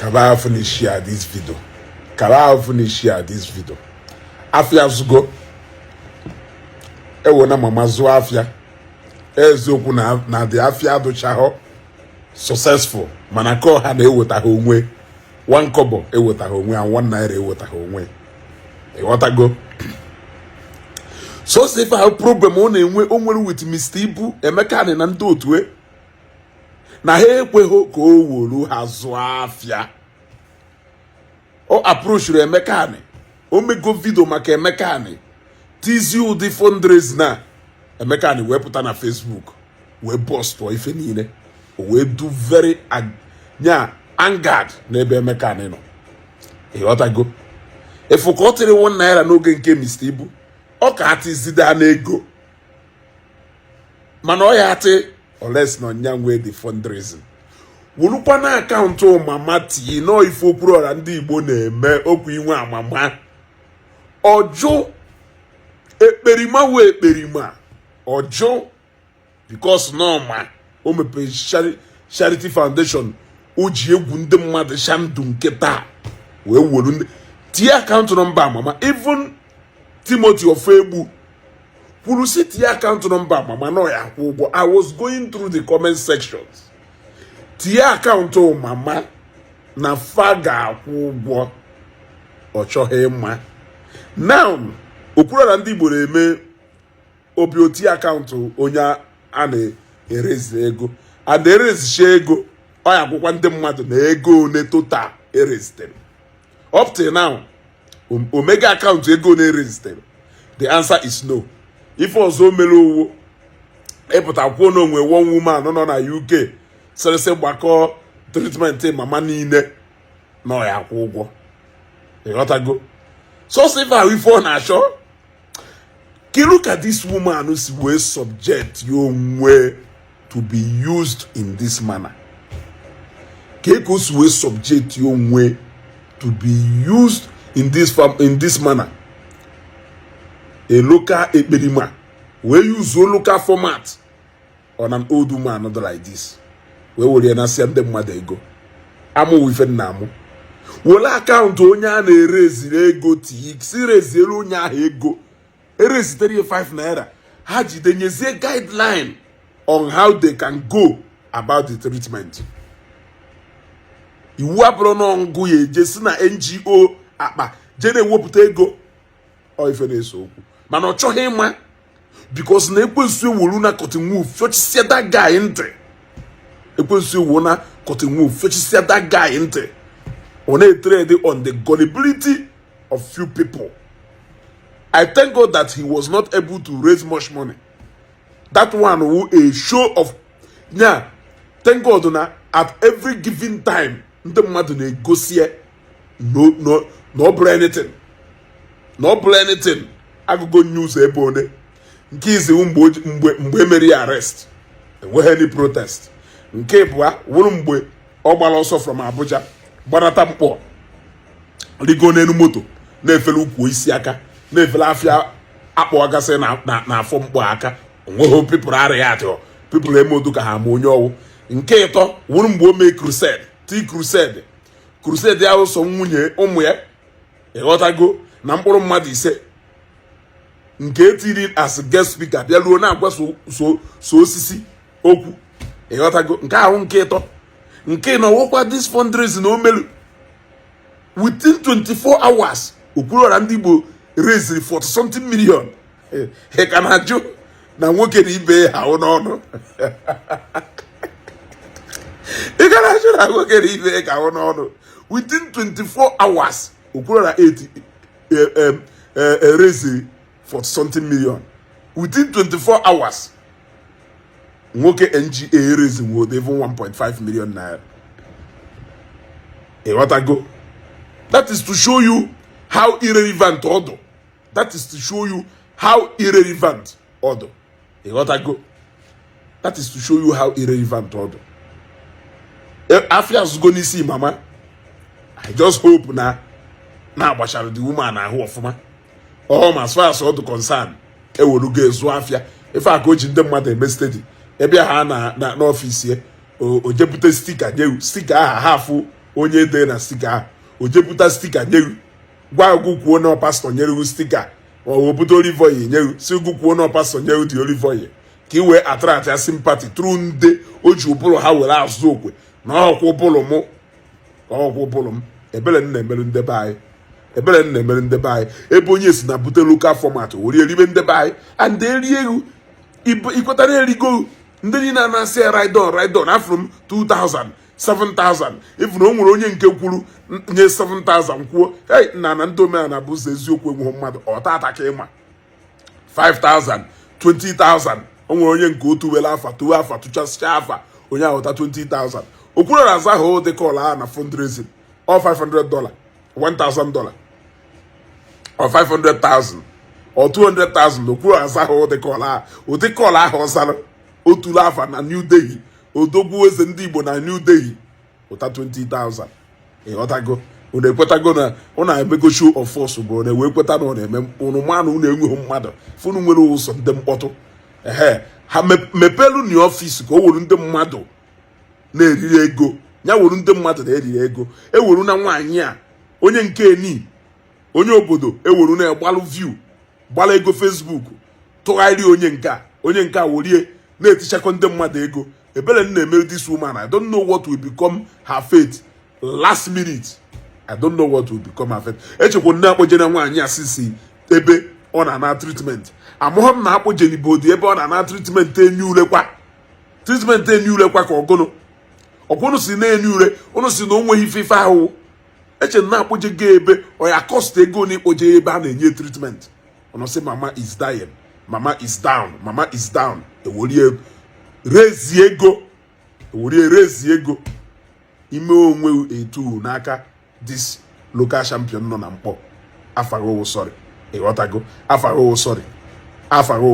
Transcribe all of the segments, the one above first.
Kaba finish share this video. Kaba finish share this video. Afia zugo. Ewo na mama zo afia. Ezoku na the afia do chaho successful. Manako ha na ewota ha onwe. 1 kobo ewota ha onwe and 1 naira ewota ha onwe. E wata go. So say for problem on enwe onwere with Mr. Ibu Emeka na ndị otu na ha ekweho ka o wolu ha zo afia. O approach Emeka ni. O mego video maka Emeka ni. Tizi ụdị fundraising na Emeka ni wepụta na Facebook. We post for ife niile. We do very angered na ebe Emeka ni no. E ghọta go. Efukọtịrị 1 naira n'oge nke Mr. Ibu. Ọ ka atizida na ego. Mana ọ ya ati oles no nyanwe the fundraising. Wulukwa na akaụntụ mama ti no ifo pro ndị Igbo na-eme okwu inwe amama. Ọjụ ekperima we ekperima. Ọjụ because no ma o mepe charity foundation o ji egwu ndị mmadụ shandu nketa wee wolu ndị tie account number mama even Timothy Ofegbu kwuru si tie account number mama no ya kwụ ụgwọ. I was going through the comment sections. Tie account mama na faga akwụ ụgwọ ọ chọghị mma. Now okwuru na ndị Igbo na-eme obi oti account onye a na-erezi ego and erezi ego ọ ya akwụkwa ndị mmadụ na ego one total erezite. Up till now omega account ego na erezite. The answer is no. If ọzọ mere owo epụta kwuo na onwe one woman nọ na UK sịrịsị gbakọ treatment mama niile na ọ ya akwụ ụgwọ. Ịghọtago? So say for we for na sure. Look at this woman who's way subject your way to be used in this manner. Keko's way subject your way to be used in this manner. A local epidema where use a local format on an old woman not like this. Where will you not see them mother go? Amo with namu. Will account onya na erase ego ti raise onya ego. Erase 35 naira. Haji denyeze guideline on how they can go about the treatment. Iwu abụrụ na ngụ ya ejesi na NGO akpa jene wepụta ego ọ ife na-eso okwu mana ọ chọghị ịma because na ekwensu ewolu na cotton wool fechisia that guy ntị. Ekwensu ewu na cotton wool fechisia that guy ntị. Ọ na-trade on the gullibility of few people. I thank God that he was not able to raise much money. That one who a show of thank God na at every given time ndị mmadụ na-egosie no blame anything. No blame anything. Agụgo news ebe one nke izi mgbe emeri arrest enweghị any protest. Nke bụ wụrụ mgbe ọ gbara ọsọ from Abuja gbarata mkpọ rigo n'elu moto na-efele ukwu isi aka na-efele afịa akpọ agasị na afọ mkpọ aka onweghị people arịa ya atọ people emodu ka ha ma onye ọwụ. Nke ịtọ wụrụ mgbe o mee crusade ya ụsọ nwunye ụmụ ya ịghọtago na mkpụrụ mmadụ 5 nke etiri as guest speaker bịa luo na-agwa so osisi okwu ịghọtago. Nke ahụ nke ịtọ nke na ọwụkwa this fundraising na omelu within 24 hours okwuruọra ndị Igbo raised 40 something million. He ka na-ajụ na nwoke na ibe ha n'ọnụ. Ị ga na-ajụ na nwoke na ibe ka ahụ n'ọnụ. Within 24 hours okwuruọra 80 raised 40 something million. Within 24 hours nwoke NGA raised even 1.5 million naira. What I go? That is to show you how irrelevant order. That is to show you how irrelevant order. What I go? That is to show you how irrelevant order. After going to see mama, I just hope na bashara the woman na who of ma. As far as all the concern, e will go so afia. If I go to them mother be steady, e bia ha na office here. O deputy sticker half onye dee na stika o jepụta stika nye gwa ogwu kwuo na pastọ nyere stika o bute olive oil nye si ogwu kwuo na pastọ nyere dị olive oil ka i wee attract ya sympathy through nde o ji ụbụrụ ha were azụ okwe na ọkwụ ụbụrụ m ebere nna emere ndebe anyị ebe onye si na bute local format were eribe ndebe anyị and eri ego ikwetara erigo ndị niile na-asị ride on afro m 2000 7,000 even o nwere onye nke kwuru nye 7,000 kwuo hey na ndị omenala bụ ụzọ eziokwu enweghị mmadụ ọtata ka ịma 5,000 20,000 o nwere onye nke otu were afa tuwe afa tụchasịcha afa onye ahụta 20,000 okwuru na-aza ahụ dịka ọla na fundraising ọ $500 $1,000 or 500,000 or 200,000 okwuru aza ahụ dịka ọla ụdịka ọla ahụ ọzara otulu afa na New Delhi odogwu eze ndị Igbo na New Delhi ụta 20,000 ịghọtago unu ekwetago na ọ na-emego show of force bụ na wee kweta na ọ na-eme unu manụ unu enweghị mmadụ funu nwere ụsọ ndị mkpọtụ ha mepelu na ọfịs ka o were ndị mmadụ na-eriri ego ya were ndị mmadụ na-eriri ego eweru na nwaanyị a onye nke eni onye obodo eweru na-egbalụ view gbala ego Facebook tụgharị onye nke a worie na-etichakọ ndị mmadụ ego ebele na-emere this woman I don't know what will become her fate last minute I don't know what will become her fate echekwa nne akpọje na nwaanyị asịsị ebe ọ na-ana treatment amụghọ m na akpọjeni bodi ebe ọ na-ana treatment enye ulekwa ka ọgụnụ si na-enye ure ụnụ si na o nweghị ife ahụ eche na akpọje ga ebe ọ ya cost ego na ikpoje ebe a na-enye treatment ọnụ sị mama is dying mama is down eworie rezi ego ime onwe etu n'aka this local champion nọ na mkpọ afago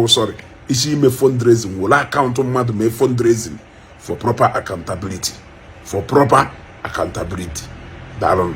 sorry isi ime fundraising wole akaụntụ mmadụ mee fundraising for proper accountability daalụ.